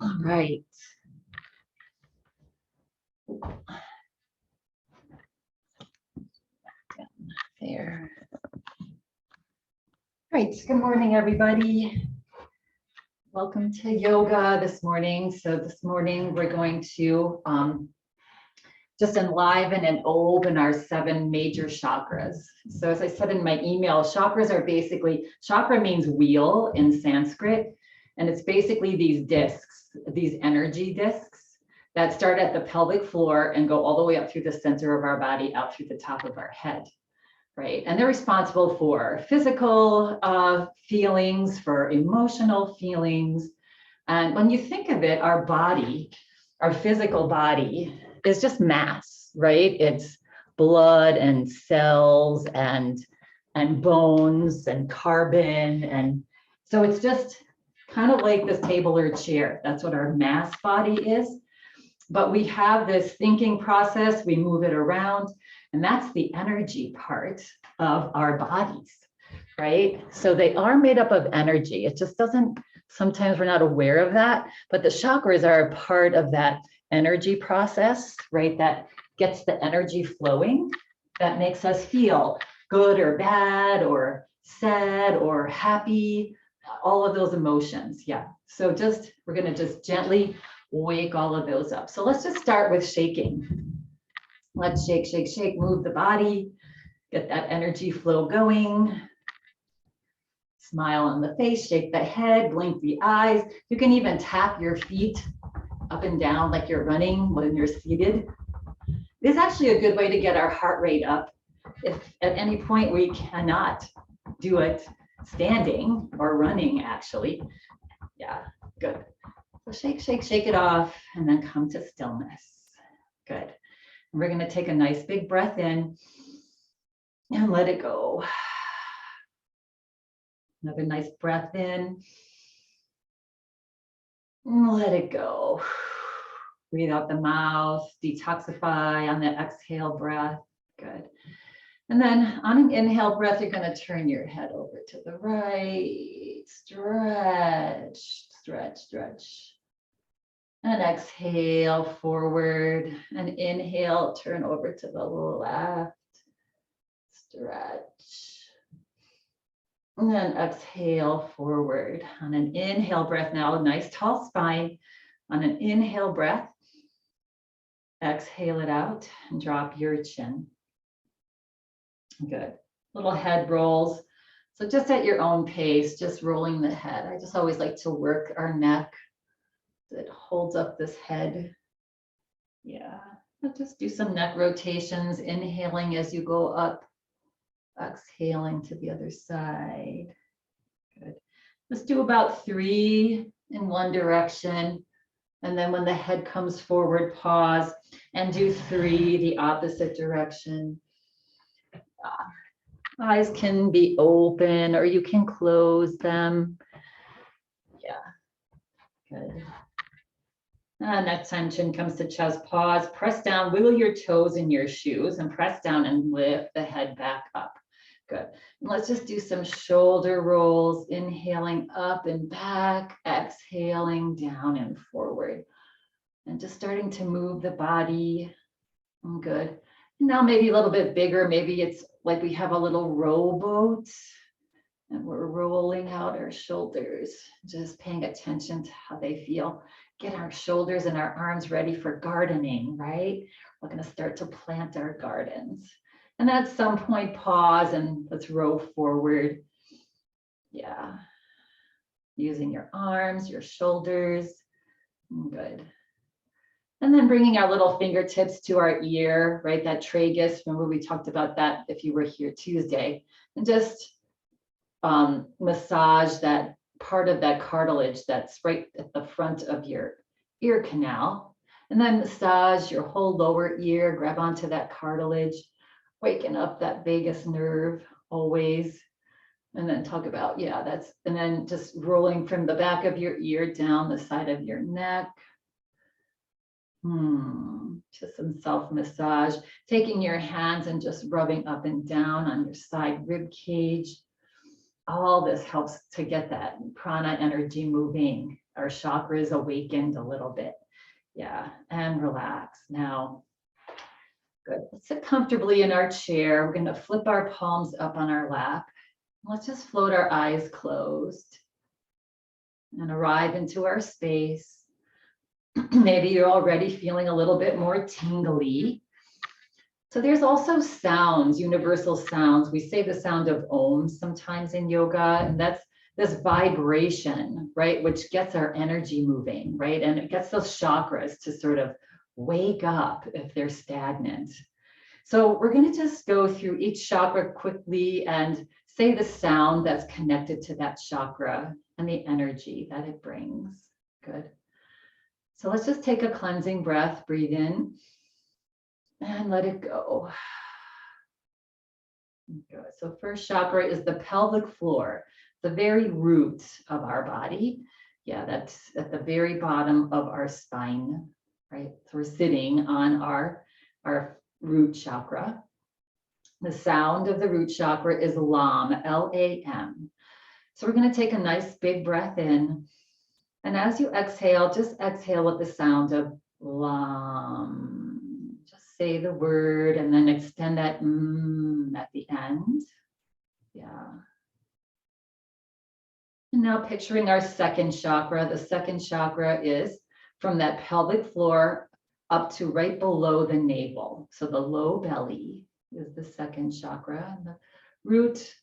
All right. There. All right, good morning, everybody. Welcome to yoga this morning. So this morning we're going to just enliven and open our 7 major chakras. So as I said in my email, chakras are basically, chakra means wheel in Sanskrit, and it's basically these discs, these energy discs that start at the pelvic floor and go all the way up through the center of our body, out through the top of our head. Right, and they're responsible for physical feelings, for emotional feelings. And when you think of it, our body, our physical body is just mass, right? It's blood and cells and bones and carbon. And so it's just kind of like this table or chair. That's what our mass body is. But we have this thinking process, we move it around, and that's the energy part of our bodies, right? So they are made up of energy. It just doesn't, sometimes we're not aware of that, but the chakras are a part of that energy process, right? That gets the energy flowing, that makes us feel good or bad or sad or happy, all of those emotions. Yeah. So we're going to just gently wake all of those up. So let's just start with shaking. Let's shake, shake, shake, move the body, get that energy flow going. Smile on the face, shake the head, blink the eyes. You can even tap your feet up and down like you're running when you're seated. It is actually a good way to get our heart rate up. If at any point we cannot do it standing or running, actually. Yeah, good. So shake, shake, shake it off, and then come to stillness. Good. And we're going to take a nice big breath in and let it go. Another nice breath in. And let it go. Breathe out the mouth, detoxify on the exhale breath. Good. And then on an inhale breath, you're going to turn your head over to the right. Stretch, stretch, stretch. And exhale forward. And inhale, turn over to the left. Stretch. And then exhale forward. On an inhale breath now, nice tall spine. On an inhale breath, exhale it out and drop your chin. Good. Little head rolls. So just at your own pace, just rolling the head. I just always like to work our neck. It holds up this head. Yeah. Just do some neck rotations, inhaling as you go up, exhaling to the other side. Good. Let's do about 3 in one direction. And then when the head comes forward, pause and do 3 the opposite direction. Eyes can be open or you can close them. Yeah, good. Next time chin comes to chest, pause, press down, wiggle your toes in your shoes and press down and lift the head back up. Good. And let's just do some shoulder rolls, inhaling up and back, exhaling down and forward. And just starting to move the body. Good. And now maybe a little bit bigger, maybe it's like we have a little rowboat and we're rolling out our shoulders, just paying attention to how they feel. Get our shoulders and our arms ready for gardening, right? We're going to start to plant our gardens. And at some point, pause and let's row forward. Yeah. Using your arms, your shoulders. Good. And then bringing our little fingertips to our ear, right? That tragus, remember we talked about that if you were here Tuesday. And just massage that part of that cartilage that's right at the front of your ear canal. And then massage your whole lower ear, grab onto that cartilage, waking up that vagus nerve always. And then talk about, yeah, and then just rolling from the back of your ear down the side of your neck. Just some self-massage, taking your hands and just rubbing up and down on your side rib cage. all this helps to get that prana energy moving. Our chakras awakened a little bit. Yeah, and relax. Now, good. Let's sit comfortably in our chair. We're going to flip our palms up on our lap. Let's just float our eyes closed and arrive into our space. Maybe you're already feeling a little bit more tingly. So there's also sounds, universal sounds. We say the sound of Om sometimes in yoga, and that's this vibration, right? Which gets our energy moving, right? And it gets those chakras to sort of wake up if they're stagnant. So we're going to just go through each chakra quickly and say the sound that's connected to that chakra and the energy that it brings. Good. So let's just take a cleansing breath, breathe in and let it go. Good. So first chakra is the pelvic floor, the very root of our body. Yeah, that's at the very bottom of our spine, right? So we're sitting on our root chakra. The sound of the root chakra is Lam, L-A-M. So we're going to take a nice big breath in. And as you exhale, just exhale with the sound of Lam. Just say the word and then extend that at the end. Yeah. And now picturing our second chakra. The second chakra is from that pelvic floor up to right below the navel. So the low belly is the second chakra. And the root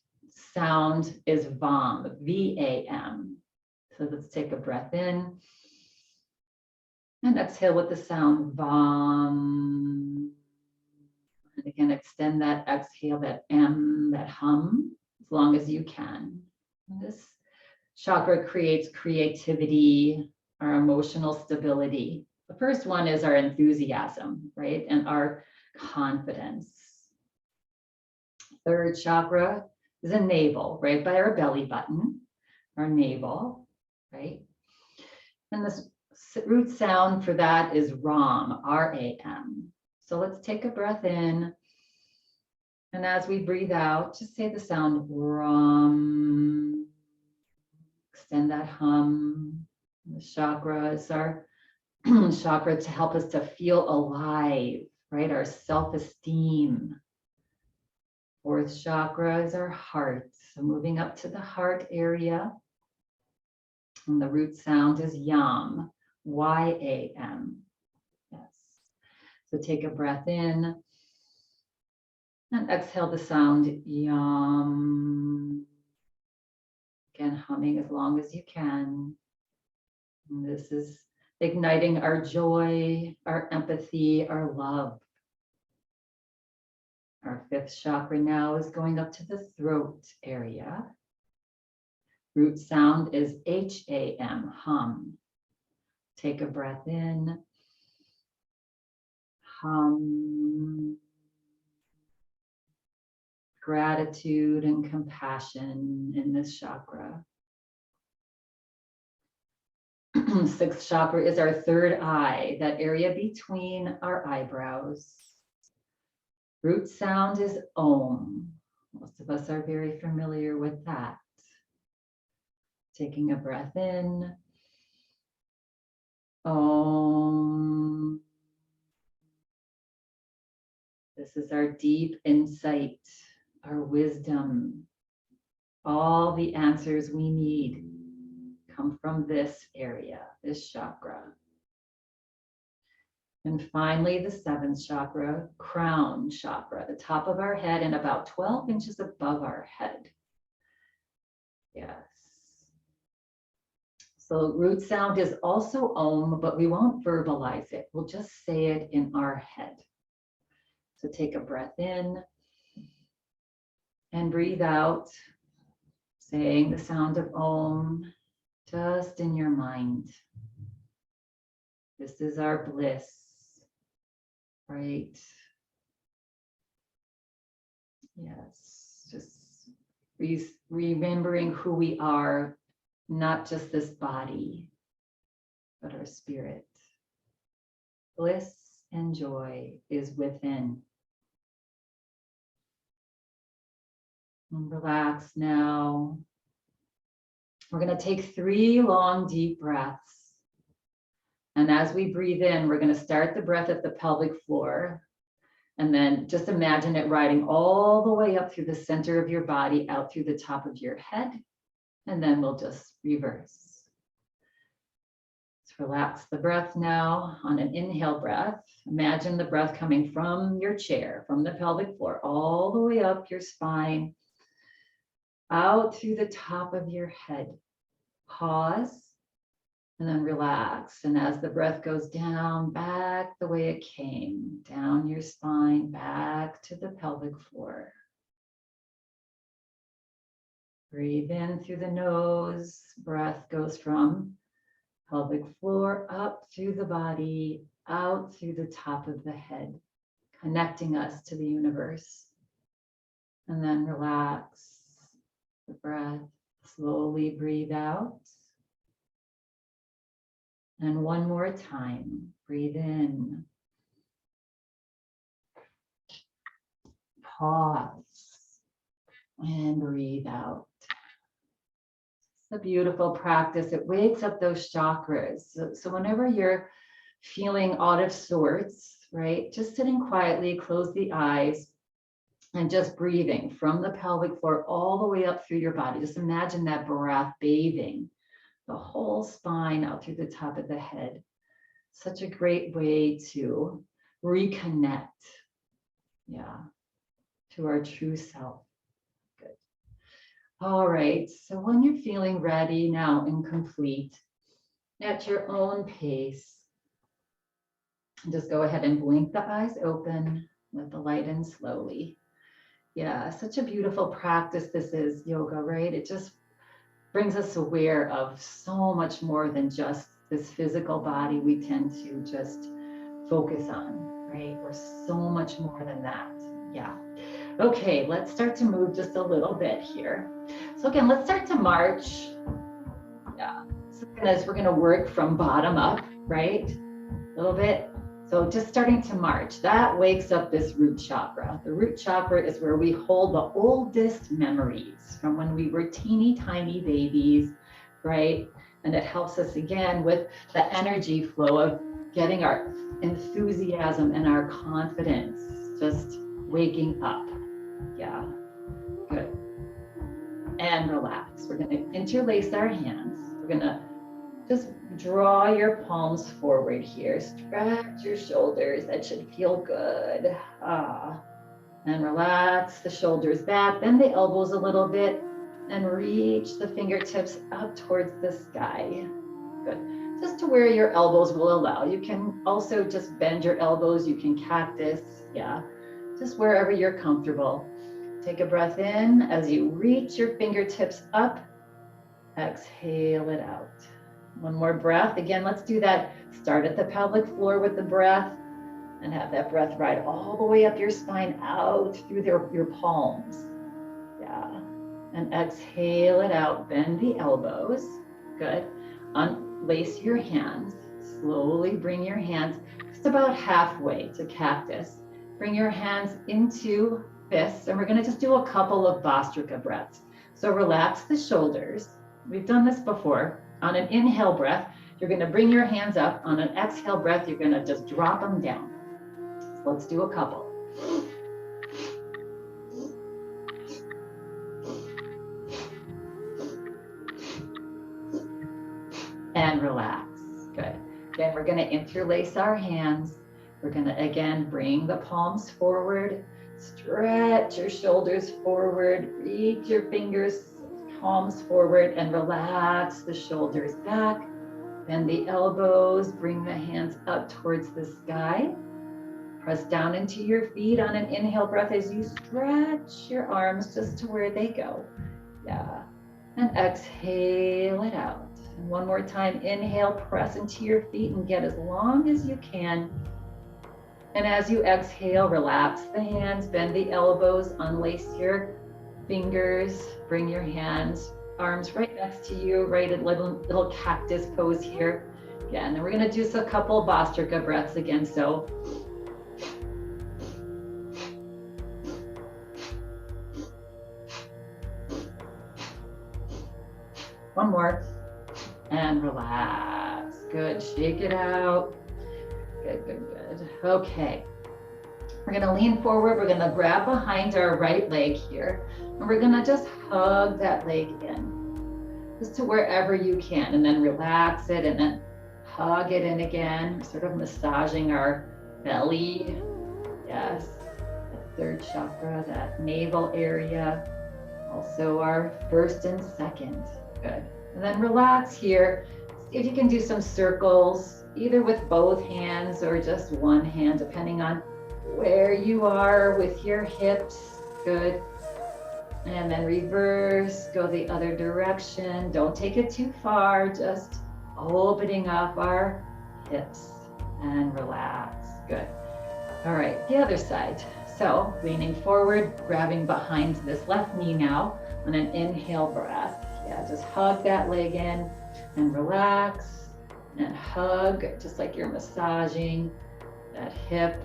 sound is Vam, V-A-M. So let's take a breath in and exhale with the sound Vam. And again, extend that exhale, that M, that hum, as long as you can. And this chakra creates creativity, our emotional stability. The first one is our enthusiasm, right? And our confidence. Third chakra is a navel, right by our belly button, our navel, right? And this root sound for that is Ram, R-A-M. So let's take a breath in. And as we breathe out, just say the sound Ram. Extend that hum. The chakra is our chakra to help us to feel alive, right? Our self-esteem. Fourth chakra is our heart. So moving up to the heart area. And the root sound is Yam, Y-A-M. Yes. So take a breath in and exhale the sound Yam. Again, humming as long as you can. And this is igniting our joy, our empathy, our love. Our fifth chakra now is going up to the throat area. Root sound is H-A-M, hum. Take a breath in. Hum. Gratitude and compassion in this chakra. Sixth chakra is our third eye, that area between our eyebrows. Root sound is Om. Most of us are very familiar with that. Taking a breath in. Om. This is our deep insight, our wisdom. All the answers we need come from this area, this chakra. And finally, the seventh chakra, crown chakra, the top of our head and about 12 inches above our head. Yes. So root sound is also Om, but we won't verbalize it. We'll just say it in our head. So take a breath in and breathe out, saying the sound of Om just in your mind. This is our bliss. Right. Yes, just remembering who we are, not just this body, but our spirit. Bliss and joy is within. And relax now We're going to take 3 long, deep breaths. And as we breathe in, we're going to start the breath at the pelvic floor. And then just imagine it riding all the way up through the center of your body, out through the top of your head. And then we'll just reverse. Let's relax the breath now on an inhale breath. Imagine the breath coming from your chair, from the pelvic floor, all the way up your spine, out through the top of your head. Pause and then relax. And as the breath goes down, back the way it came, down your spine, back to the pelvic floor. Breathe in through the nose. Breath goes from pelvic floor up through the body, out through the top of the head, connecting us to the universe. And then relax the breath. Slowly breathe out. And one more time, breathe in. Pause and breathe out. It's a beautiful practice. It wakes up those chakras. So whenever you're feeling out of sorts, right, just sitting quietly, close the eyes, and just breathing from the pelvic floor all the way up through your body. Just imagine that breath bathing the whole spine out through the top of the head. Such a great way to reconnect, to our true self. Good. All right, so when you're feeling ready now and complete, at your own pace, just go ahead and blink the eyes open, let the light in slowly. Yeah, such a beautiful practice this is, yoga, right? It just brings us aware of so much more than just this physical body we tend to just focus on, right? We're so much more than that. Yeah. Okay, let's start to move just a little bit here. So again, let's start to march. Yeah. So we're gonna work from bottom up, right? A little bit. So just starting to march, that wakes up this root chakra. The root chakra is where we hold the oldest memories from when we were teeny tiny babies, right? And it helps us again with the energy flow of getting our enthusiasm and our confidence, just waking up. Yeah, good. And relax. We're gonna interlace our hands. We're gonna just draw your palms forward here. Stretch your shoulders. That should feel good. And relax the shoulders back. Bend the elbows a little bit and reach the fingertips up towards the sky. Good. Just to where your elbows will allow. You can also just bend your elbows. You can cactus. Yeah. Just wherever you're comfortable. Take a breath in as you reach your fingertips up. Exhale it out. One more breath. Again, let's do that. Start at the pelvic floor with the breath and have that breath ride all the way up your spine, out through your palms. Yeah. And exhale it out. Bend the elbows. Good. Unlace your hands. Slowly bring your hands just about halfway to cactus. Bring your hands into fists, and we're going to just do a couple of Bhastrika breaths. So relax the shoulders. We've done this before. On an inhale breath, you're going to bring your hands up. On an exhale breath, you're going to just drop them down. So let's do a couple. And relax. Good. Then we're going to interlace our hands. We're going to again bring the palms forward. Stretch your shoulders forward. Reach your fingers, palms forward, and relax the shoulders back. Bend the elbows. Bring the hands up towards the sky. Press down into your feet on an inhale breath as you stretch your arms just to where they go. Yeah. And exhale it out. And one more time, inhale, press into your feet and get as long as you can. And as you exhale, relax the hands, bend the elbows, unlace your fingers, bring your hands, arms right next to you, right at little cactus pose here. Yeah, and then we're gonna do a couple Bhastrika breaths again. So One more. And relax. Good. Shake it out. Good, good, good. Okay. We're going to lean forward. We're going to grab behind our right leg here. And we're going to just hug that leg in, just to wherever you can. And then relax it and then hug it in again. Sort of massaging our belly. Yes. That third chakra, that navel area. Also our first and second. Good. And then relax here. See if you can do some circles, either with both hands or just one hand, depending on where you are with your hips. Good. And then reverse, go the other direction. Don't take it too far, just opening up our hips and relax. Good. All right, the other side. So leaning forward, grabbing behind this left knee now on an inhale breath. Yeah, just hug that leg in and relax and hug, just like you're massaging that hip.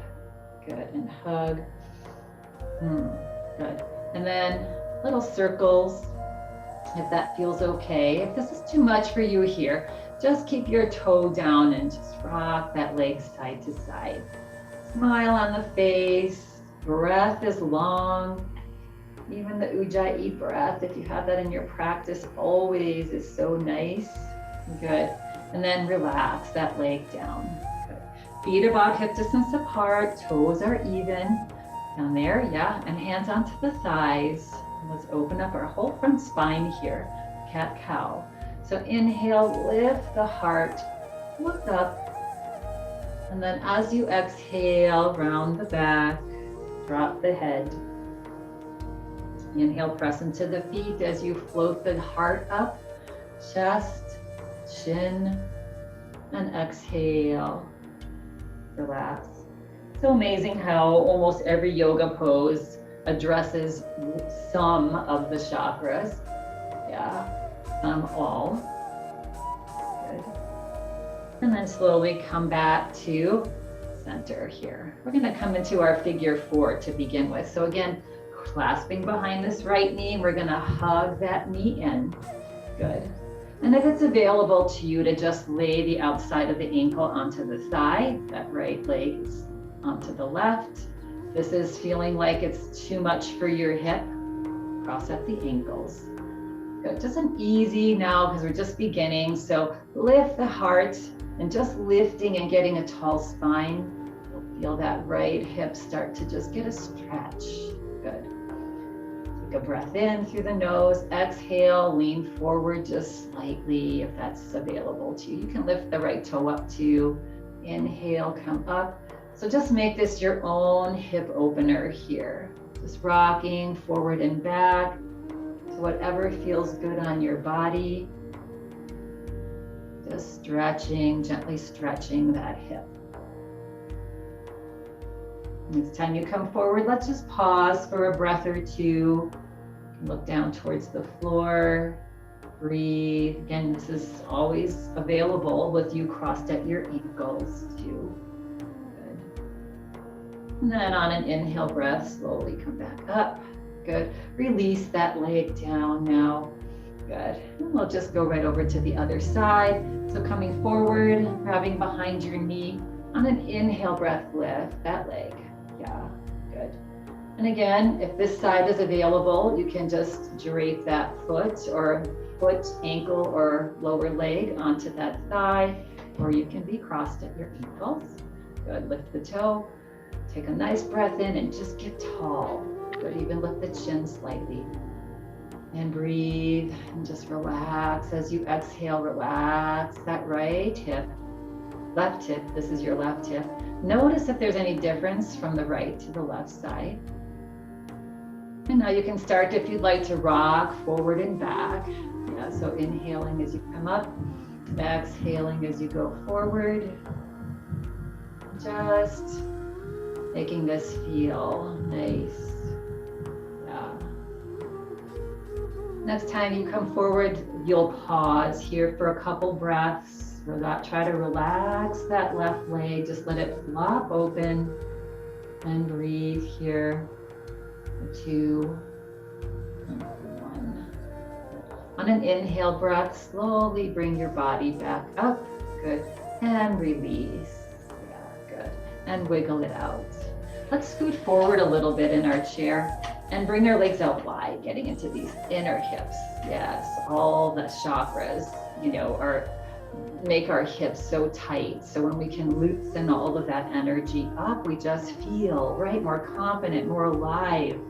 Good, and hug. Good. And then little circles, if that feels okay. If this is too much for you here, just keep your toe down and just rock that leg side to side. Smile on the face. Breath is long. Even the Ujjayi breath, if you have that in your practice, always is so nice. Good. And then relax that leg down. Good. Feet about hip distance apart, toes are even. Down there, yeah, and hands onto the thighs. Let's open up our whole front spine here, cat-cow. So inhale, lift the heart, look up. And then as you exhale, round the back, drop the head. Inhale, press into the feet as you float the heart up, chest, chin, and exhale, relax. So amazing how almost every yoga pose addresses some of the chakras. Yeah, all. Good. And then slowly come back to center here. We're going to come into our figure 4 to begin with. So again, clasping behind this right knee, we're going to hug that knee in. Good. And if it's available to you to just lay the outside of the ankle onto the thigh, that right leg is onto the left. This is feeling like it's too much for your hip. Cross at the ankles. Good. Just an easy now because we're just beginning. So lift the heart and just lifting and getting a tall spine. You'll feel that right hip start to just get a stretch. Good. Take a breath in through the nose. Exhale, lean forward just slightly if that's available to you. You can lift the right toe up too. Inhale, come up. So just make this your own hip opener here. Just rocking forward and back to whatever feels good on your body. Just stretching, gently stretching that hip. Next time you come forward, let's just pause for a breath or two. Look down towards the floor. Breathe. Again, this is always available with you crossed at your ankles too. And then on an inhale breath, slowly come back up. Good. Release that leg down now. Good. And we'll just go right over to the other side. So coming forward, grabbing behind your knee. On an inhale breath, lift that leg. Yeah, good. And again, if this side is available, you can just drape that foot, ankle, or lower leg onto that thigh, or you can be crossed at your ankles. Good. Lift the toe. Take a nice breath in and just get tall. Good, even lift the chin slightly. And breathe and just relax. As you exhale, relax that right hip. Left hip, this is your left hip. Notice if there's any difference from the right to the left side. And now you can start if you'd like to rock forward and back. Yeah, so inhaling as you come up, exhaling as you go forward. Just making this feel nice. Yeah. Next time you come forward, you'll pause here for a couple breaths. Try to relax that left leg. Just let it flop open and breathe here. 2 and 1. On an inhale breath, slowly bring your body back up. Good. And release. Yeah, good. And wiggle it out. Let's scoot forward a little bit in our chair and bring our legs out wide, getting into these inner hips. Yes, all the chakras, make our hips so tight. So when we can loosen all of that energy up, we just feel, right, more confident, more alive.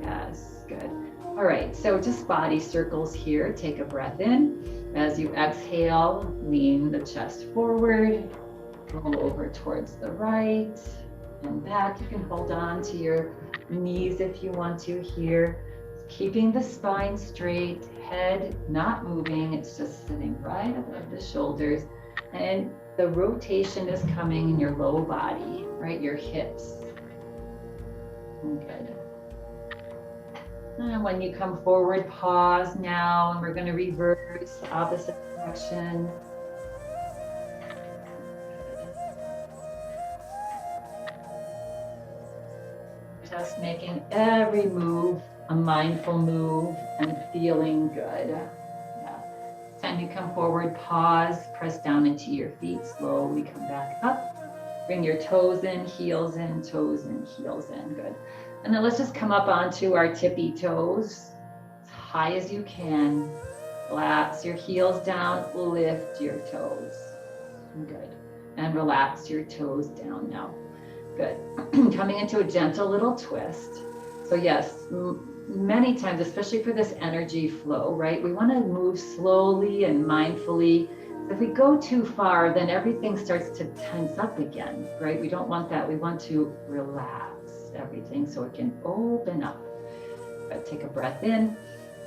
Yes, good. All right, so just body circles here. Take a breath in. As you exhale, lean the chest forward, roll over towards the right and back. You can hold on to your knees if you want to here. Keeping the spine straight, head not moving, it's just sitting right above the shoulders. And the rotation is coming in your low body, right? Your hips. Good. And when you come forward, pause now, and we're going to reverse opposite direction. Just making every move a mindful move and feeling good. Yeah. Time you come forward, pause, press down into your feet, slowly come back up. Bring your toes in, heels in, toes in, heels in. Good. And then let's just come up onto our tippy toes as high as you can. Relax your heels down, lift your toes. Good. And relax your toes down now. Good. Coming into a gentle little twist. So yes, many times, especially for this energy flow, right? We want to move slowly and mindfully. If we go too far, then everything starts to tense up again, right? We don't want that. We want to relax everything so it can open up. But take a breath in.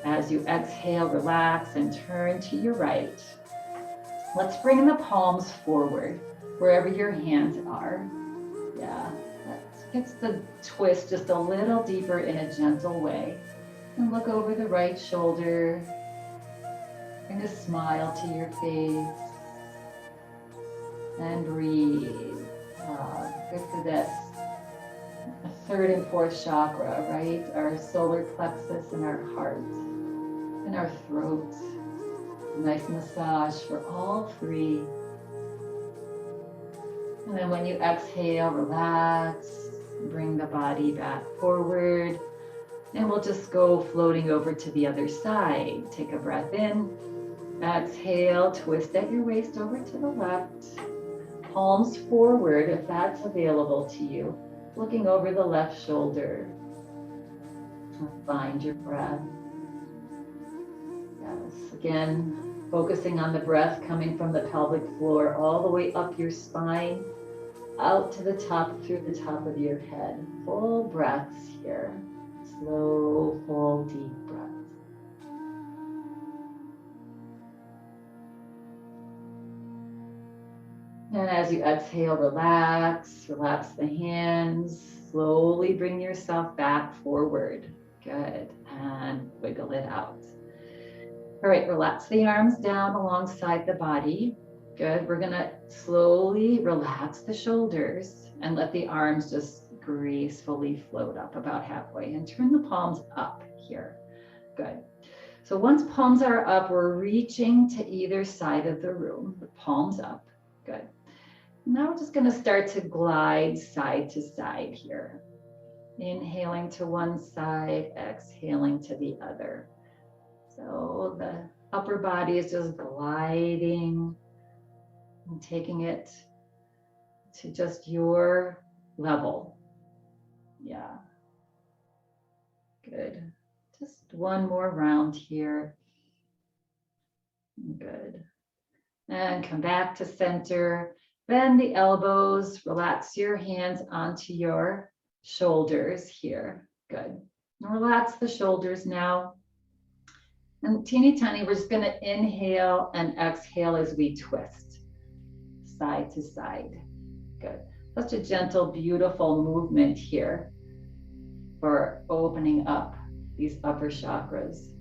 As you exhale, relax and turn to your right. Let's bring the palms forward, wherever your hands are. Yeah, that gets the twist just a little deeper in a gentle way. And look over the right shoulder. Bring a smile to your face. And breathe. Good for this. Third and fourth chakra, right? Our solar plexus and our heart and our throat. A nice massage for all three. And then when you exhale, relax, bring the body back forward. And we'll just go floating over to the other side. Take a breath in. Exhale, twist at your waist over to the left. Palms forward if that's available to you. Looking over the left shoulder. Find your breath. Yes, again, focusing on the breath coming from the pelvic floor all the way up your spine, out to the top, through the top of your head. Full breaths here. Slow, full, deep breaths. And as you exhale, relax the hands. Slowly bring yourself back forward. Good. And wiggle it out. All right, relax the arms down alongside the body. Good. We're going to slowly relax the shoulders and let the arms just gracefully float up about halfway and turn the palms up here. Good. So once palms are up, we're reaching to either side of the room, the palms up. Good. Now we're just going to start to glide side to side here. Inhaling to one side, exhaling to the other. So the upper body is just gliding and taking it to just your level. Yeah. Good. Just one more round here. Good. And come back to center. Bend the elbows, relax your hands onto your shoulders here. Good. And relax the shoulders now. And teeny tiny, we're just going to inhale and exhale as we twist side to side. Good. Such a gentle, beautiful movement here for opening up these upper chakras.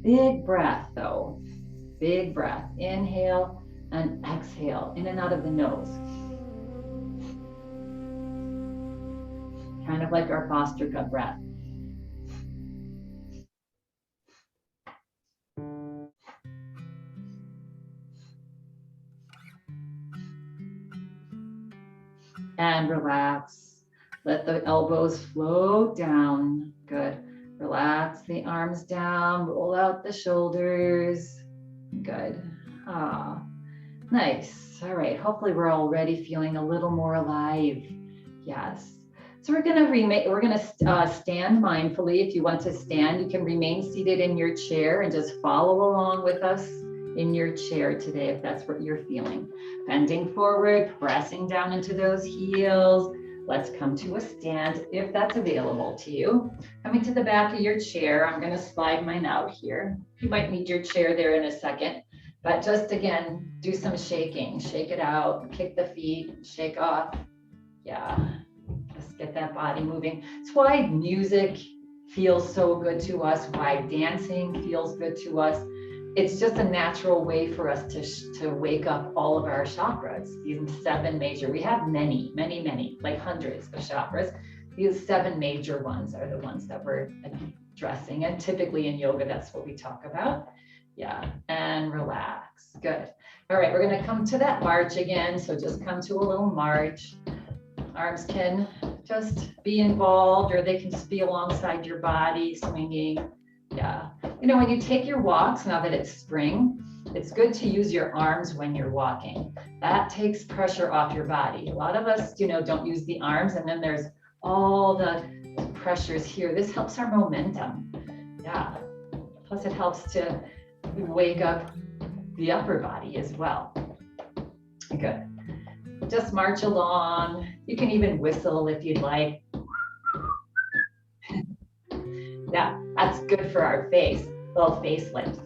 Big breath though. Big breath. Inhale and exhale in and out of the nose. Kind of like our Bhastrika breath. And relax. Let the elbows float down. Good. Relax the arms down, roll out the shoulders. Good. Ah, nice. All right. Hopefully we're already feeling a little more alive. Yes. So we're gonna stand mindfully. If you want to stand, you can remain seated in your chair and just follow along with us in your chair today, if that's what you're feeling. Bending forward, pressing down into those heels. Let's come to a stand if that's available to you. Coming to the back of your chair, I'm gonna slide mine out here. You might need your chair there in a second, but just again, do some shaking. Shake it out, kick the feet, shake off. Yeah, just get that body moving. It's why music feels so good to us, why dancing feels good to us. It's just a natural way for us to wake up all of our chakras, these 7 major. We have many, like hundreds of chakras. These 7 major ones are the ones that we're addressing. And typically in yoga, that's what we talk about. Yeah, and relax. Good. All right, we're going to come to that march again. So just come to a little march. Arms can just be involved, or they can just be alongside your body, swinging. Yeah. You know, when you take your walks, now that it's spring, it's good to use your arms when you're walking. That takes pressure off your body. A lot of us, you know, don't use the arms, and then there's all the pressures here. This helps our momentum. Yeah. Plus it helps to wake up the upper body as well. Good. Just march along. You can even whistle if you'd like. Yeah, that's good for our face. Little face lift.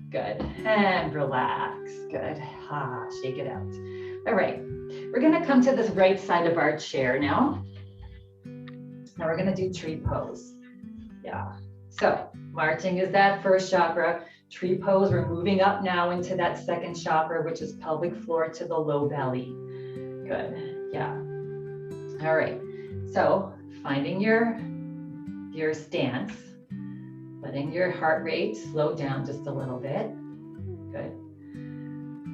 Good. And relax. Good. Ah, shake it out. All right. We're going to come to this right side of our chair now. Now we're going to do tree pose. Yeah. So marching is that first chakra. Tree pose, we're moving up now into that second chakra, which is pelvic floor to the low belly. Good. Yeah. All right. So finding your stance, letting your heart rate slow down just a little bit. Good.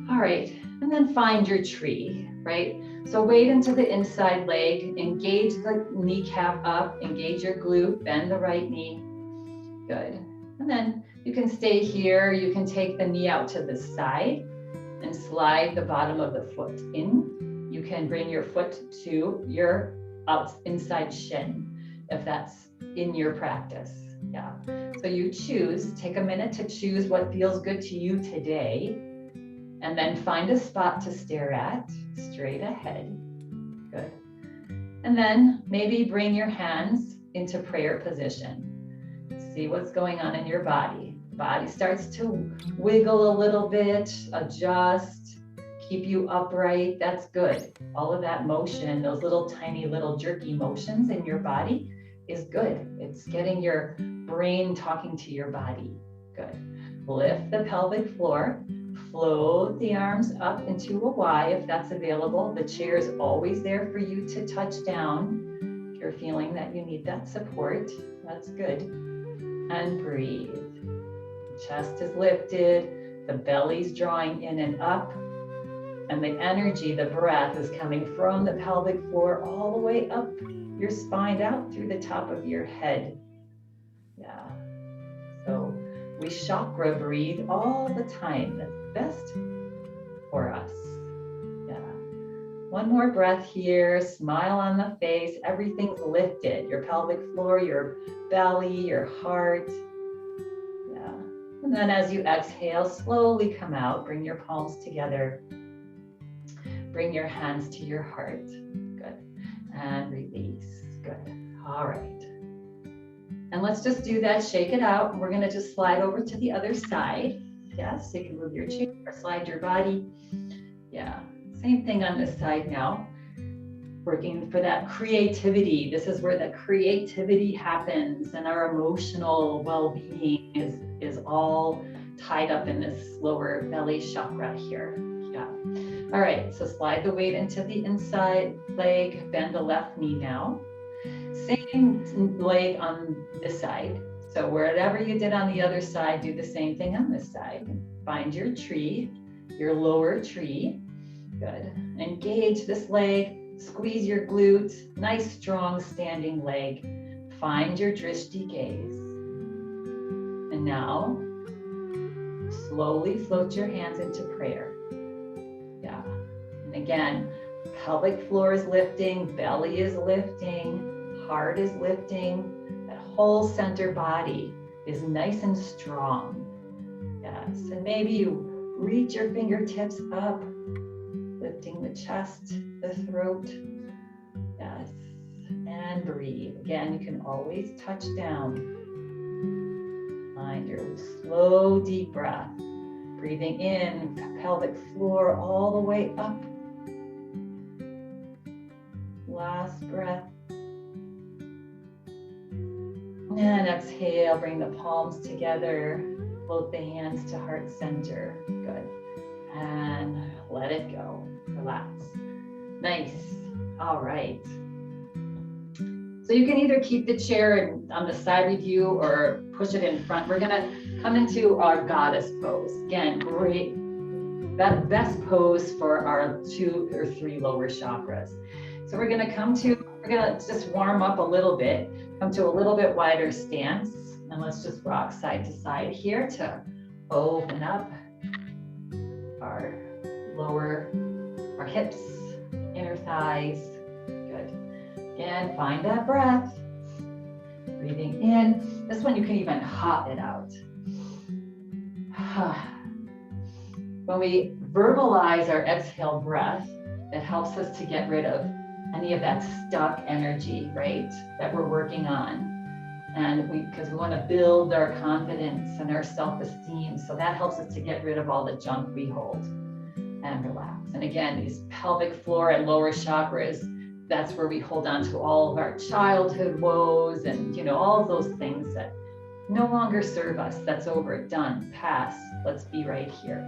All right. And then find your tree, right? So weight into the inside leg, engage the kneecap up, engage your glute, bend the right knee. Good. And then you can stay here. You can take the knee out to the side and slide the bottom of the foot in. You can bring your foot to your inside shin if that's in your practice. Yeah. So you choose, take a minute to choose what feels good to you today, and then find a spot to stare at straight ahead. Good. And then maybe bring your hands into prayer position. See what's going on in your body. Body starts to wiggle a little bit, adjust, keep you upright. That's good. All of that motion, those little tiny little jerky motions in your body is good. It's getting your brain talking to your body. Good. Lift the pelvic floor, float the arms up into a Y if that's available. The chair is always there for you to touch down. If you're feeling that you need that support, that's good. And breathe. Chest is lifted, the belly's drawing in and up, and the energy, the breath is coming from the pelvic floor all the way up your spine, out through the top of your head. Yeah. So we chakra breathe all the time. That's best for us. Yeah. One more breath here. Smile on the face. Everything's lifted. Your pelvic floor, your belly, your heart. Yeah. And then as you exhale, slowly come out. Bring your palms together. Bring your hands to your heart. Good. And release. Good. All right. And let's just do that. Shake it out. We're going to just slide over to the other side. Yes, you can move your chair or slide your body. Yeah. Same thing on this side now. Working for that creativity. This is where the creativity happens, and our emotional well-being is all tied up in this lower belly chakra here. Yeah. All right, so slide the weight into the inside leg, bend the left knee now. Same leg on this side. So wherever you did on the other side, do the same thing on this side. Find your tree. your lower tree. Good. Engage this leg, squeeze your glutes, nice strong standing leg. Find your drishti gaze. And now, slowly float your hands into prayer. Yeah. And again, pelvic floor is lifting, belly is lifting, heart is lifting. That whole center body is nice and strong. Yes. And maybe you reach your fingertips up, lifting the chest, the throat. Yes. And breathe. Again, you can always touch down. Find your slow, deep breath. Breathing in, pelvic floor all the way up. Last breath. And exhale, bring the palms together. Float the hands to heart center. Good. And let it go. Relax. Nice. All right. So you can either keep the chair on the side with you or push it in front. We're gonna come into our goddess pose. Again, great. That best pose for our 2 or 3 lower chakras. So we're gonna just warm up a little bit, come to a little bit wider stance. And let's just rock side to side here to open up our hips, inner thighs. Good. Again, find that breath. Breathing in. This one you can even hop it out. When we verbalize our exhale breath, it helps us to get rid of any of that stuck energy, right, that we're working on. And because we want to build our confidence and our self-esteem. So that helps us to get rid of all the junk we hold and relax. And again, these pelvic floor and lower chakras, that's where we hold on to all of our childhood woes and, all of those things that no longer serve us. That's over, done, past. Let's be right here.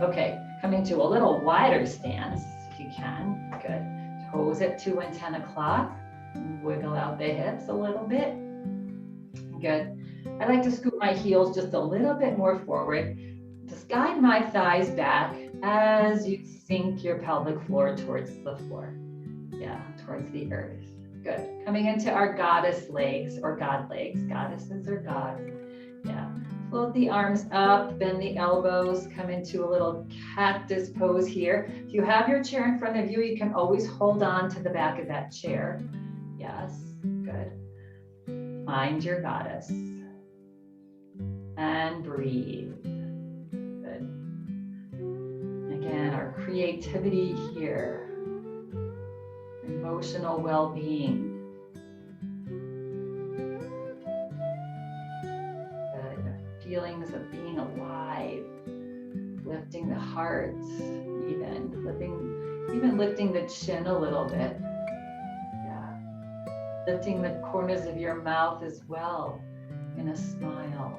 Okay, coming to a little wider stance, if you can. Good. Toes at 2 and 10 o'clock. Wiggle out the hips a little bit. Good. I like to scoot my heels just a little bit more forward. Just guide my thighs back as you sink your pelvic floor towards the floor. Yeah, towards the earth. Good. Coming into our goddess legs or god legs. Goddesses or gods. Yeah. Float the arms up, bend the elbows, come into a little cactus pose here. If you have your chair in front of you, you can always hold on to the back of that chair. Yes. Good. Find your goddess and breathe. Good. Again, our creativity here, emotional well-being. Good. Feelings of being alive, lifting the heart, even lifting the chin a little bit. Lifting the corners of your mouth as well in a smile.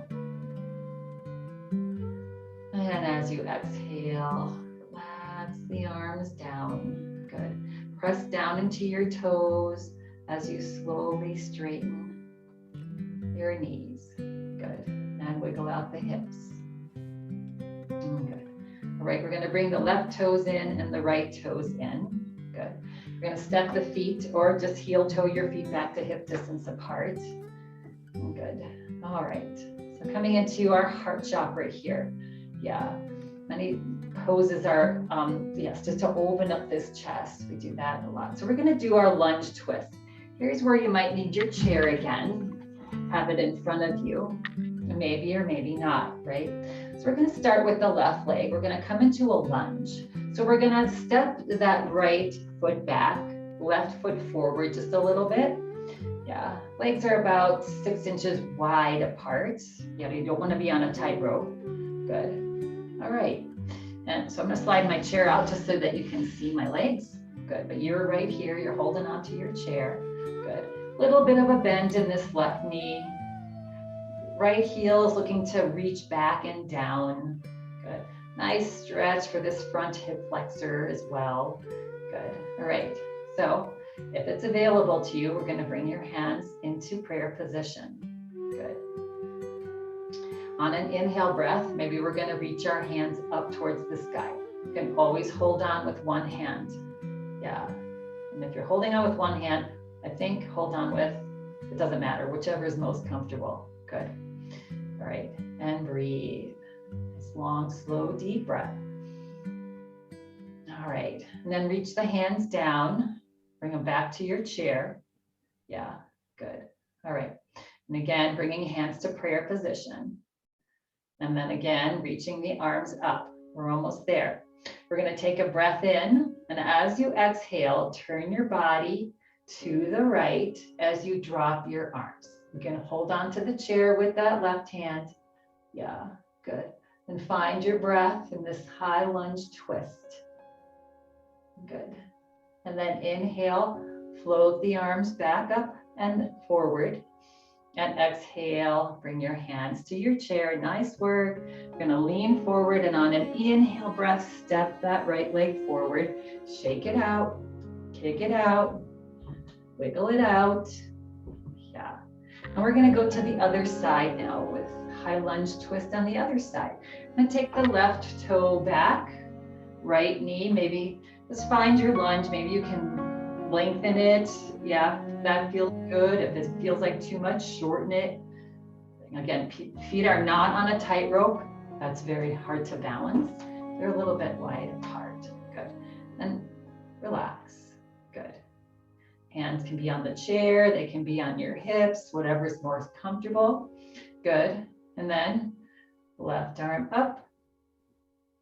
And as you exhale, relax the arms down. Good. Press down into your toes as you slowly straighten your knees. Good. And wiggle out the hips. Good. All right, we're going to bring the left toes in and the right toes in. Good. We're going to step the feet or just heel toe your feet back to hip distance apart. Good. All right. So coming into our heart chakra here. Yeah. Many poses are, just to open up this chest. We do that a lot. So we're going to do our lunge twist. Here's where you might need your chair again. Have it in front of you. Maybe or maybe not, right? So we're going to start with the left leg. We're going to come into a lunge. So we're going to step that right foot back, left foot forward just a little bit. Yeah, legs are about 6 inches wide apart. Yeah, you don't want to be on a tightrope. Good. All right. And so I'm going to slide my chair out just so that you can see my legs. Good. But you're right here. You're holding onto your chair. Good. Little bit of a bend in this left knee. Right heel is looking to reach back and down. Good. Nice stretch for this front hip flexor as well. Good. All right. So if it's available to you, we're going to bring your hands into prayer position. Good. On an inhale breath, maybe we're going to reach our hands up towards the sky. You can always hold on with one hand. Yeah. And if you're holding on with one hand, I think hold on with, it doesn't matter, whichever is most comfortable. Good. All right. And breathe. Nice long, slow, deep breath. All right. And then reach the hands down. Bring them back to your chair. Yeah. Good. All right. And again, bringing hands to prayer position. And then again, reaching the arms up. We're almost there. We're going to take a breath in. And as you exhale, turn your body to the right as you drop your arms. You can hold on to the chair with that left hand. Yeah, good. And find your breath in this high lunge twist. Good. And then inhale, float the arms back up and forward. And exhale, bring your hands to your chair. Nice work. You're going to lean forward, and on an inhale breath, step that right leg forward. Shake it out, kick it out, wiggle it out. Yeah. And we're going to go to the other side now with high lunge twist on the other side. And take the left toe back, right knee. Maybe just find your lunge. Maybe you can lengthen it. Yeah, that feels good. If it feels like too much, shorten it. Again, feet are not on a tightrope. That's very hard to balance. They're a little bit wide apart. Good. And relax. Good. Hands can be on the chair. They can be on your hips, whatever's more comfortable. Good. And then left arm up.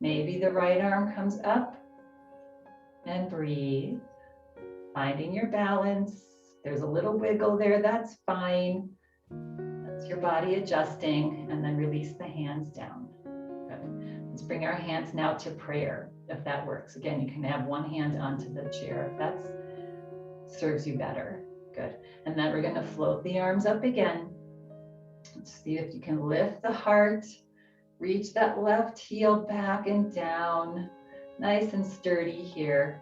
Maybe the right arm comes up. And breathe. Finding your balance. There's a little wiggle there, that's fine. That's your body adjusting, and then release the hands down. Good. Let's bring our hands now to prayer, if that works. Again, you can have one hand onto the chair if that serves you better. Good. And then we're going to float the arms up again. Let's see if you can lift the heart, reach that left heel back and down. Nice and sturdy here.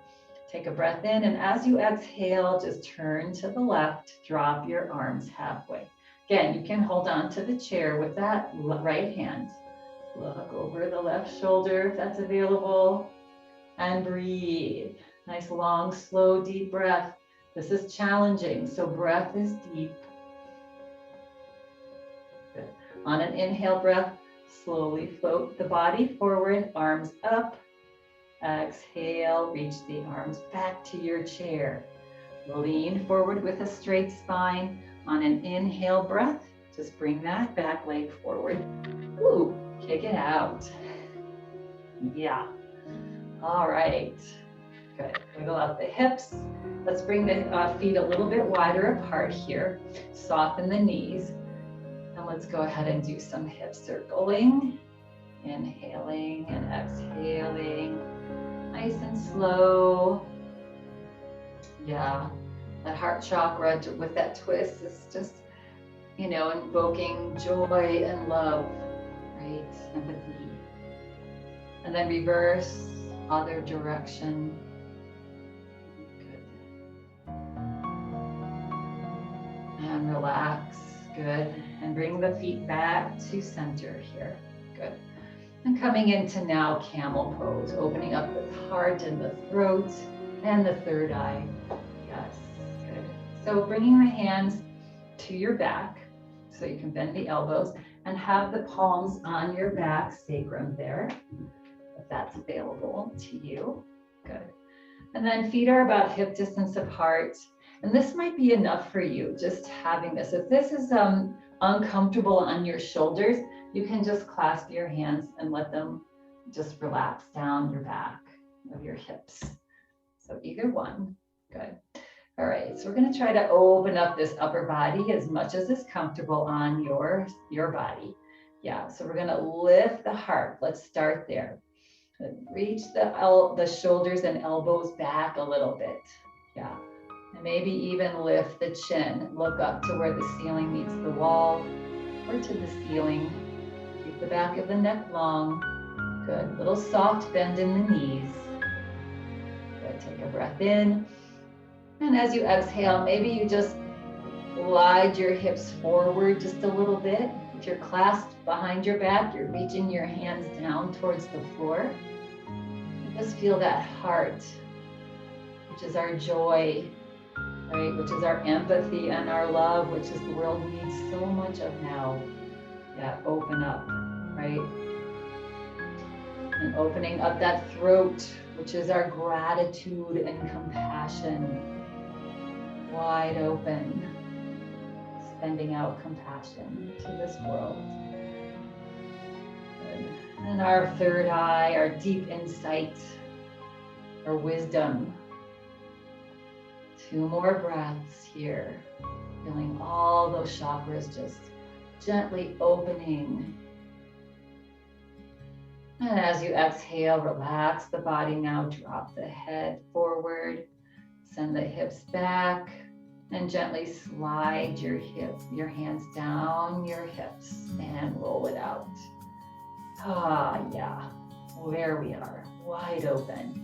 Take a breath in, and as you exhale, just turn to the left, drop your arms halfway. Again, you can hold on to the chair with that right hand. Look over the left shoulder if that's available, and breathe. Nice, long, slow, deep breath. This is challenging, so breath is deep. Good. On an inhale breath, slowly float the body forward, arms up. Exhale, reach the arms back to your chair. Lean forward with a straight spine. On an inhale breath, just bring that back leg forward. Ooh, kick it out. Yeah. All right. Good. Wiggle out the hips. Let's bring the feet a little bit wider apart here. Soften the knees. And let's go ahead and do some hip circling. Inhaling and exhaling. Nice and slow. Yeah, that heart chakra with that twist is just, you know, invoking joy and love, right? Empathy. And then reverse, other direction. Good. And relax, good. And bring the feet back to center here, good. And coming into now camel pose, opening up the heart and the throat and the third eye. Yes, good. So bringing the hands to your back so you can bend the elbows and have the palms on your back sacrum there, if that's available to you. Good. And then feet are about hip distance apart. And this might be enough for you, just having this. If this is uncomfortable on your shoulders, you can just clasp your hands and let them just relax down your back of your hips. So either one, good. All right, so we're gonna try to open up this upper body as much as is comfortable on your body. Yeah, so we're gonna lift the heart. Let's start there. Reach the shoulders and elbows back a little bit. Yeah, and maybe even lift the chin. Look up to where the ceiling meets the wall or to the ceiling. Keep the back of the neck long. Good. Little soft bend in the knees. Good. Take a breath in. And as you exhale, maybe you just glide your hips forward just a little bit. If you're clasped behind your back, you're reaching your hands down towards the floor. Just feel that heart, which is our joy, right? Which is our empathy and our love, which is the world needs so much of now. Yeah, open up, right? And opening up that throat, which is our gratitude and compassion. Wide open, sending out compassion to this world. Good. And our third eye, our deep insight, our wisdom. 2 more breaths here, feeling all those chakras just gently opening. And as you exhale, relax the body now, drop the head forward, send the hips back, and gently slide your hands down your hips and roll it out. Ah, yeah, there we are, wide open.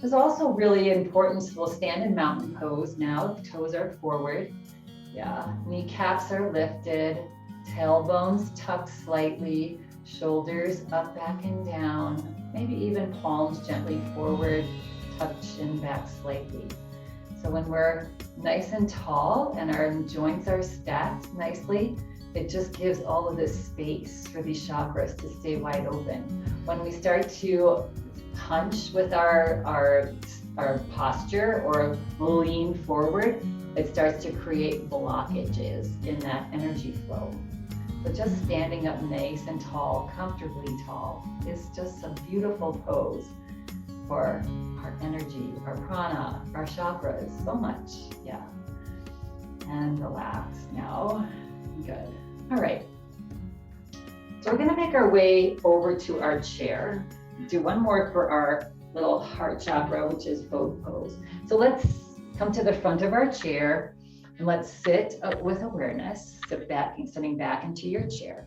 It's also really important, so we'll stand in mountain pose now, the toes are forward. Yeah, kneecaps are lifted, tailbones tucked slightly, shoulders up, back, and down. Maybe even palms gently forward, tuck chin back slightly. So when we're nice and tall and our joints are stacked nicely, it just gives all of this space for these chakras to stay wide open. When we start to hunch with our posture or lean forward, it starts to create blockages in that energy flow. So just standing up nice and tall, comfortably tall, is just a beautiful pose for our energy, our prana, our chakras, so much, yeah. And relax now, good. All right, so we're gonna make our way over to our chair. Do one more for our little heart chakra, which is boat pose. So let's come to the front of our chair and let's sit with awareness, sitting back into your chair.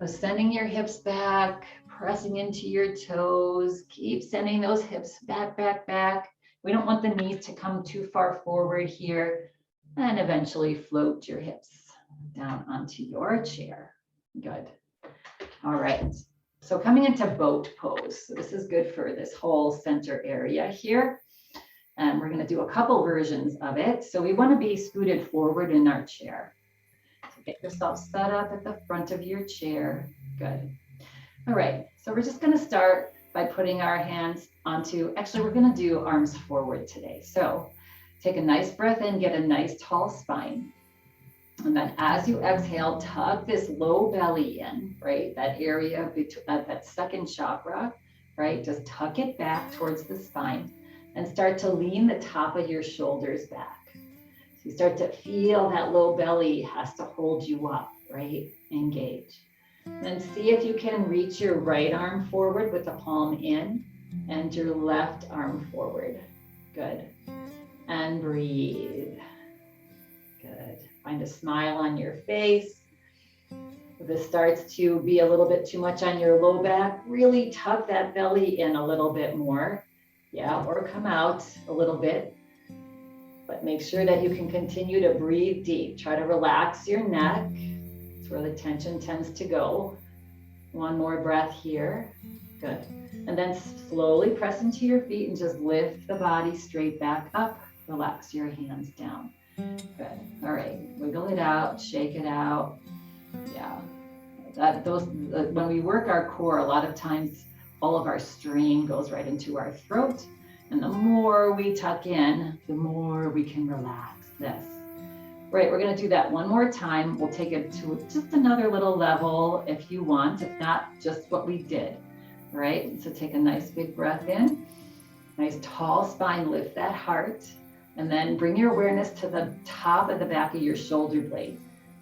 So sending your hips back, pressing into your toes, keep sending those hips back, back, back. We don't want the knees to come too far forward here, and eventually float your hips down onto your chair. Good. All right. So coming into boat pose. So this is good for this whole center area here. And we're going to do a couple versions of it. So we want to be scooted forward in our chair. So get yourself set up at the front of your chair. Good. All right. So we're just going to start by putting our hands onto, actually, we're going to do arms forward today. So take a nice breath in, get a nice tall spine. And then as you exhale, tuck this low belly in, right? That area, that second chakra, right? Just tuck it back towards the spine and start to lean the top of your shoulders back. So you start to feel that low belly has to hold you up, right? Engage. Then see if you can reach your right arm forward with the palm in and your left arm forward. Good. And breathe. Good. Find a smile on your face. If this starts to be a little bit too much on your low back, really tuck that belly in a little bit more. Yeah, or come out a little bit. But make sure that you can continue to breathe deep. Try to relax your neck. It's where the tension tends to go. One more breath here. Good. And then slowly press into your feet and just lift the body straight back up. Relax your hands down. Good. All right. Wiggle it out. Shake it out. Yeah. When we work our core, a lot of times all of our strain goes right into our throat. And the more we tuck in, the more we can relax this. Right. We're going to do that one more time. We'll take it to just another little level if you want, if not just what we did. Right. So take a nice big breath in. Nice tall spine. Lift that heart. And then bring your awareness to the top of the back of your shoulder blade.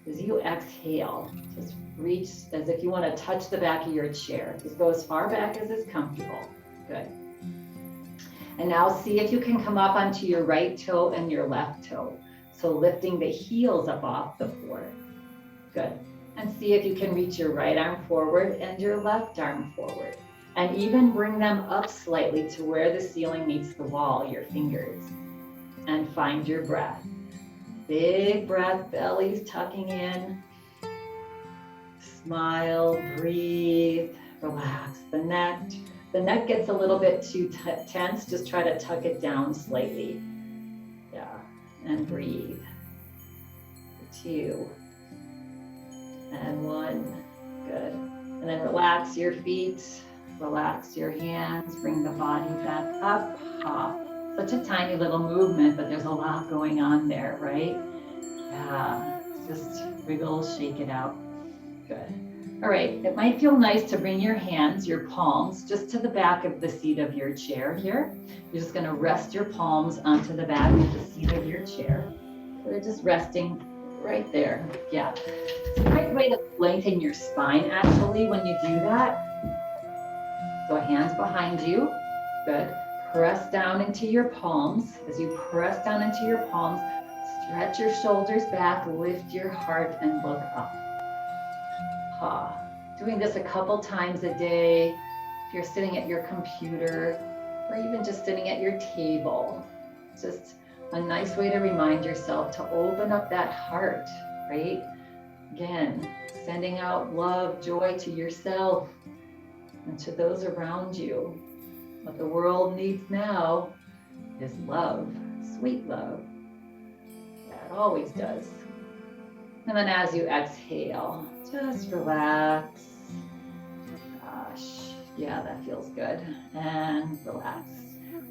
As you exhale, just reach as if you want to touch the back of your chair. Just go as far back as is comfortable. Good. And now see if you can come up onto your right toe and your left toe. So lifting the heels up off the floor. Good. And see if you can reach your right arm forward and your left arm forward. And even bring them up slightly to where the ceiling meets the wall, your fingers. And find your breath. Big breath, belly's tucking in. Smile, breathe, relax the neck, the neck gets a little bit too tense, just try to tuck it down slightly. Yeah, and breathe. 2 and 1. Good. And then relax your feet, relax your hands, bring the body back up. Such a tiny little movement, but there's a lot going on there, right? Yeah, just wiggle, shake it out. Good. All right, it might feel nice to bring your hands, your palms, just to the back of the seat of your chair here. You're just gonna rest your palms onto the back of the seat of your chair. They're just resting right there. Yeah. It's a great way to lengthen your spine actually when you do that. So hands behind you. Good. Press down into your palms. As you press down into your palms, stretch your shoulders back, lift your heart, and look up. Doing this a couple times a day. If you're sitting at your computer or even just sitting at your table, just a nice way to remind yourself to open up that heart, right? Again, sending out love, joy to yourself and to those around you. What the world needs now is love, sweet love. Yeah, it always does. And then as you exhale, just relax. Gosh, yeah, that feels good. And relax.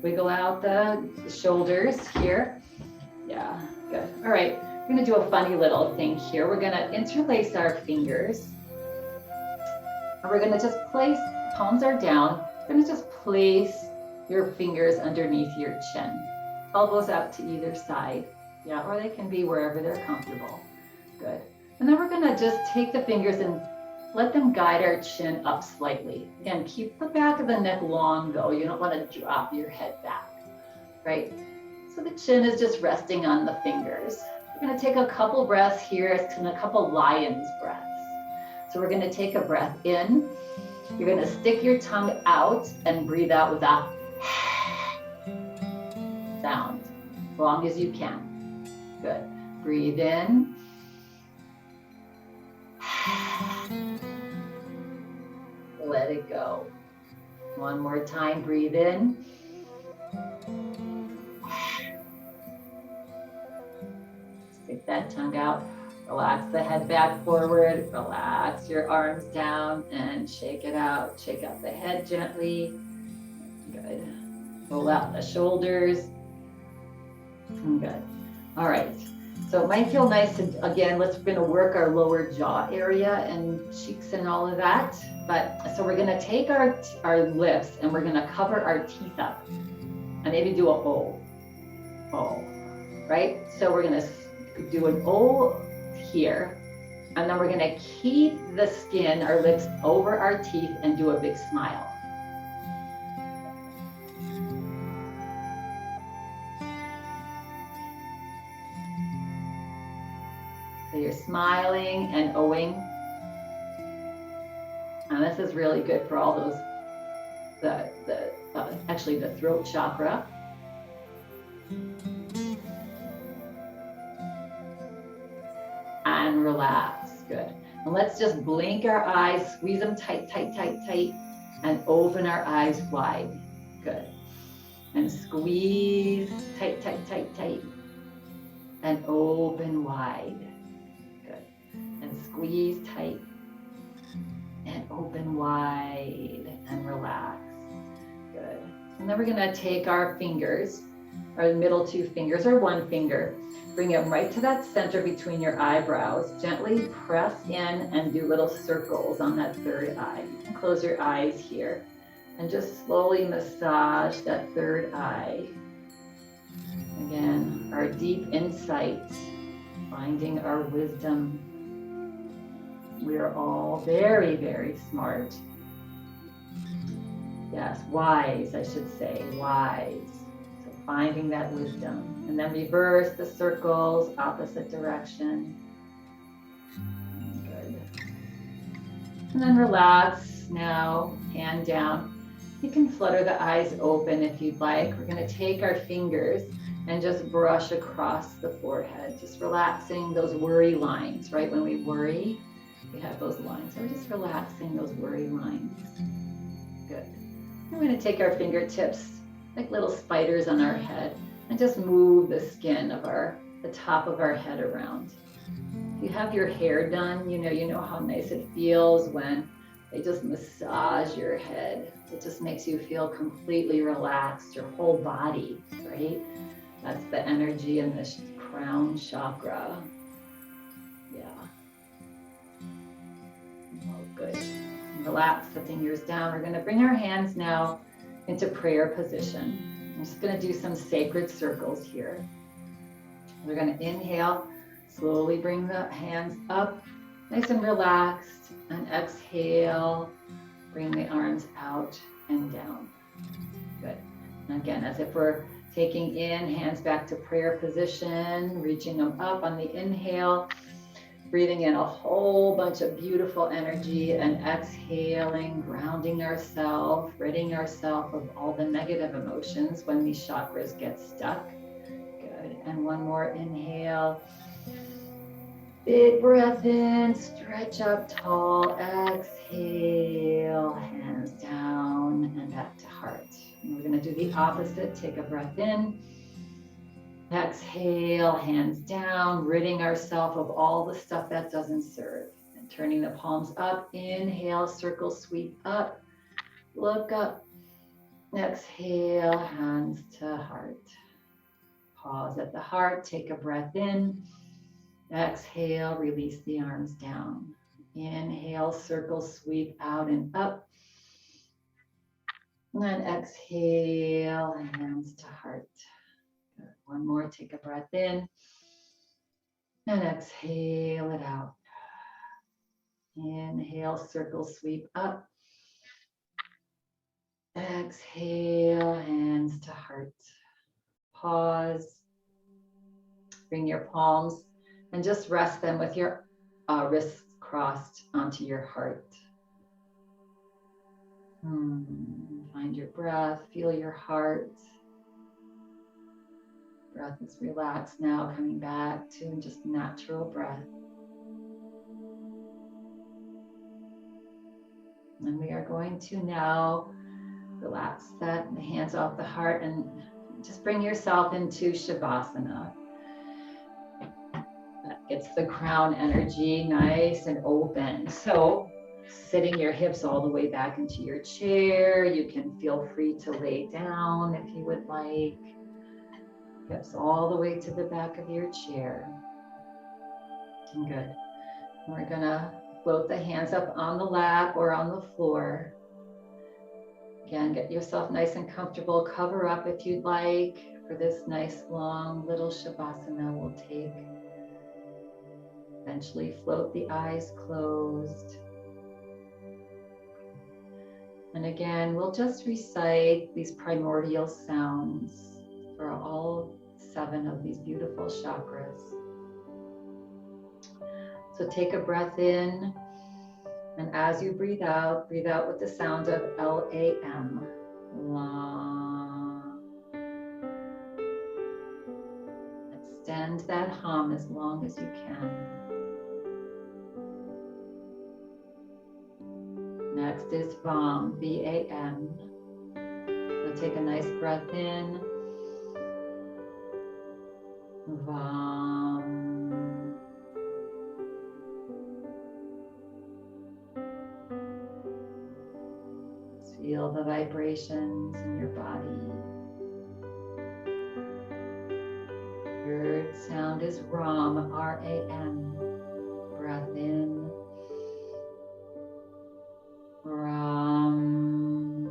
Wiggle out the shoulders here. Yeah, good. All right, we're gonna do a funny little thing here. We're gonna interlace our fingers. And we're gonna just place, palms are down. We're gonna just place your fingers underneath your chin. Elbows out to either side. Yeah, or they can be wherever they're comfortable. Good. And then we're gonna just take the fingers and let them guide our chin up slightly. Again, keep the back of the neck long though. You don't wanna drop your head back, right? So the chin is just resting on the fingers. We're gonna take a couple breaths here, and a couple lion's breaths. So we're gonna take a breath in. You're gonna stick your tongue out and breathe out with that sound, as long as you can. Good. Breathe in. Let it go. One more time, breathe in. Stick that tongue out. Relax the head back forward. Relax your arms down and shake it out. Shake out the head gently. Good. Roll out the shoulders. Good. All right. So it might feel nice to, again, we're gonna work our lower jaw area and cheeks and all of that. But so we're gonna take our lips and we're gonna cover our teeth up and maybe do a O, right? So we're gonna do an O here, and then we're gonna keep the skin, our lips over our teeth and do a big smile. So you're smiling and O-ing. And this is really good for all those, actually the throat chakra. And relax, good. And let's just blink our eyes, squeeze them tight, tight, tight, tight, and open our eyes wide, good. And squeeze, tight, tight, tight, tight, and open wide, good. And squeeze tight, and open wide, and relax, good. And then we're gonna take our fingers, our middle two fingers, or one finger, bring them right to that center between your eyebrows. Gently press in and do little circles on that third eye. You can close your eyes here and just slowly massage that third eye. Again, our deep insights, finding our wisdom. We are all very, very smart. Yes, wise, I should say, wise. Finding that wisdom, and then reverse the circles, opposite direction. Good. And then relax now, hand down. You can flutter the eyes open if you'd like. We're going to take our fingers and just brush across the forehead, just relaxing those worry lines, right? When we worry, we have those lines. So we're just relaxing those worry lines. Good. We're going to take our fingertips like little spiders on our head and just move the skin of the top of our head around. If you have your hair done, you know how nice it feels when they just massage your head. It just makes you feel completely relaxed, your whole body, right? That's the energy in the crown chakra. Yeah. Oh, good. Relax the fingers down. We're going to bring our hands now into prayer position. I'm just going to do some sacred circles here. We're going to inhale, slowly bring the hands up, nice and relaxed, and exhale, bring the arms out and down. Good. And again, as if we're taking in, hands back to prayer position, reaching them up on the inhale, breathing in a whole bunch of beautiful energy, and exhaling, grounding ourselves, ridding ourselves of all the negative emotions when these chakras get stuck. Good. And one more inhale. Big breath in, stretch up tall, exhale, hands down and back to heart. And we're going to do the opposite. Take a breath in, exhale, hands down, ridding ourselves of all the stuff that doesn't serve. And turning the palms up, inhale, circle, sweep up, look up, exhale, hands to heart. Pause at the heart, take a breath in. Exhale, release the arms down. Inhale, circle, sweep out and up. And then exhale, hands to heart. Good. One more, take a breath in. And exhale it out. Inhale, circle, sweep up. Exhale, hands to heart. Pause. Bring your palms and just rest them with your wrists crossed onto your heart. Find your breath, feel your heart. Breath is relaxed now, coming back to just natural breath. And we are going to now relax the hands off the heart and just bring yourself into Shavasana. That gets the crown energy nice and open. So sitting your hips all the way back into your chair. You can feel free to lay down if you would like. Hips all the way to the back of your chair. Good. And we're gonna float the hands up on the lap or on the floor. Again, get yourself nice and comfortable. Cover up if you'd like for this nice long little Shavasana we'll take. Eventually float the eyes closed. And again, we'll just recite these primordial sounds for all 7 of these beautiful chakras. So take a breath in, and as you breathe out with the sound of L-A-M. La. Extend that hum as long as you can. Next is VAM, V-A-M. So take a nice breath in. VAM. Feel the vibrations in your body. Third sound is RAM, R-A-M. Breath in. RAM.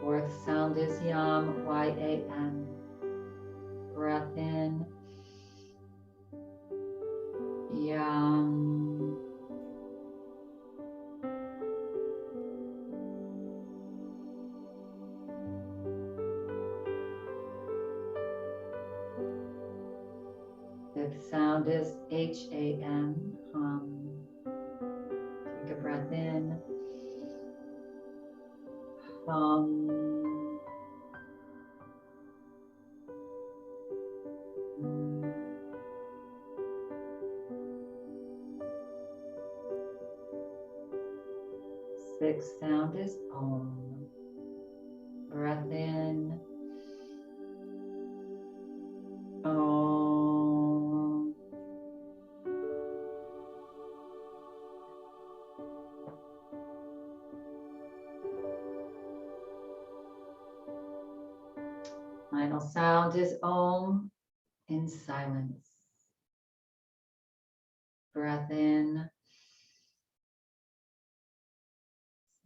Fourth sound is YAM, Y-A-M. Breath in. YAM. Fifth sound is H-A-M, hum. Take a breath in. Hum. sixth sound is Om. Breath in. Om. Final sound is Om in silence. Breath in.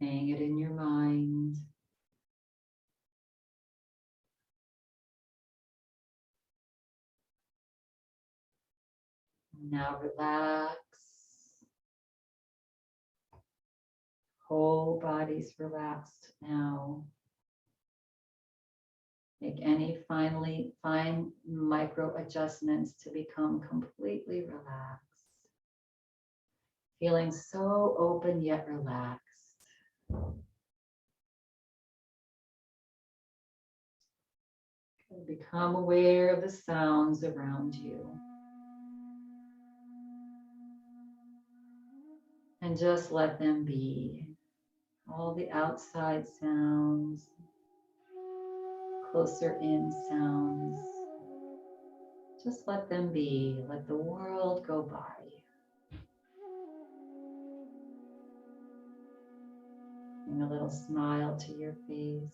Saying it in your mind. Now relax. Whole body's relaxed now. Make any fine micro adjustments to become completely relaxed. Feeling so open yet relaxed. Become aware of the sounds around you. And just let them be. All the outside sounds, closer in sounds. Just let them be. Let the world go by. Bring a little smile to your face.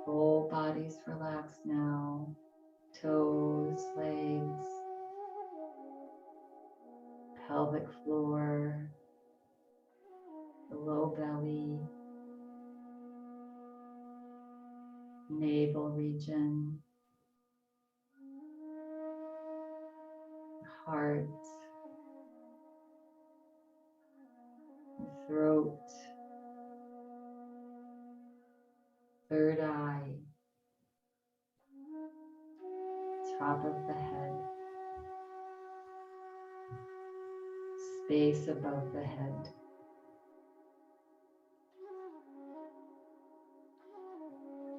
Whole body's relaxed now. Toes, legs, pelvic floor, the low belly, navel region, heart, throat, third eye, top of the head, space above the head.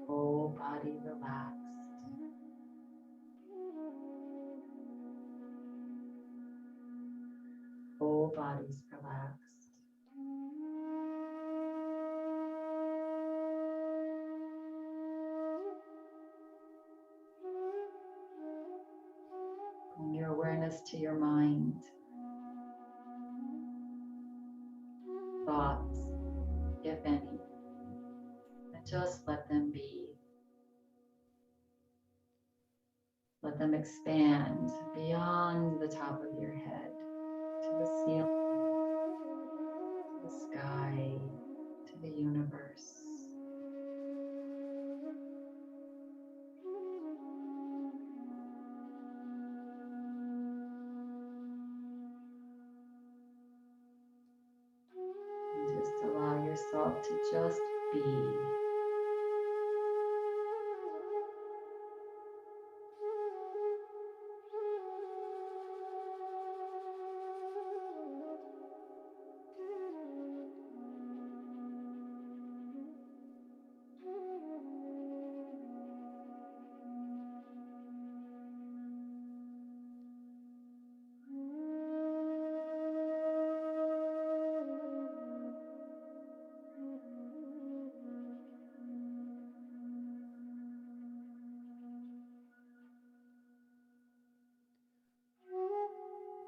Whole body relaxed. Whole body's relaxed. Bring your awareness to your mind. Thoughts, if any, and just let them be. Let them expand beyond the top of your head to the ceiling, to the sky, to the universe. And just allow yourself to just be.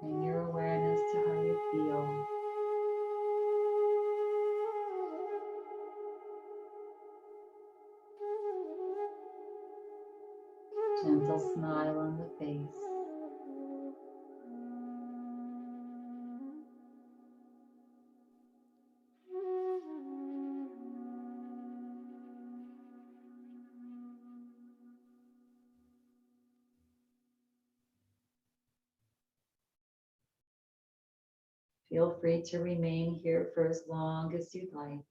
Bring your awareness to how you feel. Gentle smile on the face. Feel free to remain here for as long as you'd like.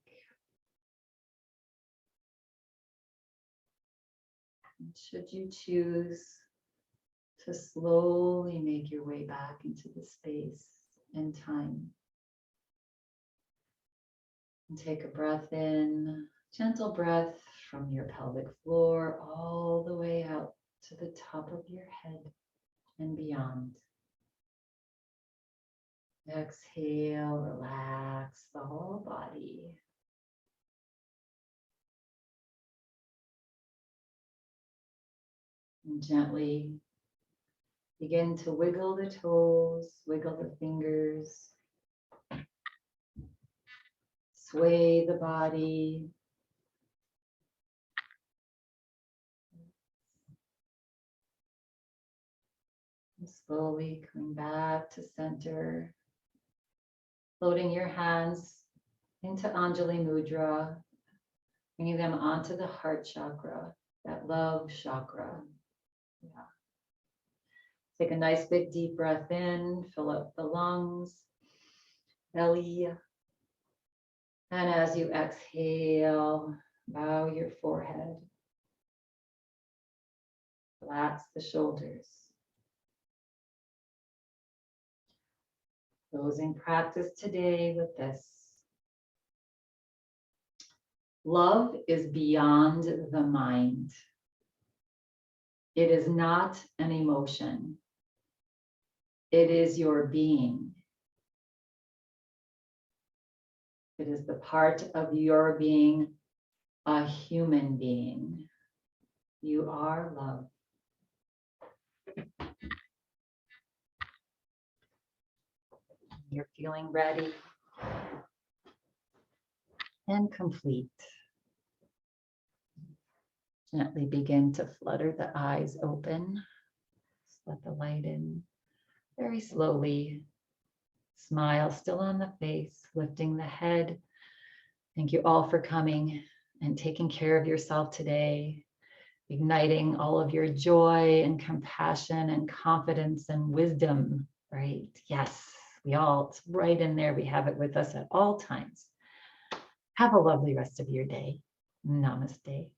And should you choose to slowly make your way back into the space and time, and take a breath in, gentle breath from your pelvic floor all the way out to the top of your head and beyond. Exhale, relax the whole body. And gently begin to wiggle the toes, wiggle the fingers, sway the body. And slowly coming back to center, floating your hands into Anjali Mudra, bringing them onto the heart chakra, that love chakra. Yeah. Take a nice big deep breath in, fill up the lungs, belly. And as you exhale, bow your forehead. Relax the shoulders. Closing practice today with this. Love is beyond the mind. It is not an emotion. It is your being. It is the part of your being, a human being. You are love. You're feeling ready and complete. Gently begin to flutter the eyes open. Just let the light in very slowly. Smile still on the face, lifting the head. Thank you all for coming and taking care of yourself today, igniting all of your joy and compassion and confidence and wisdom, right? Yes, it's right in there. We have it with us at all times. Have a lovely rest of your day. Namaste.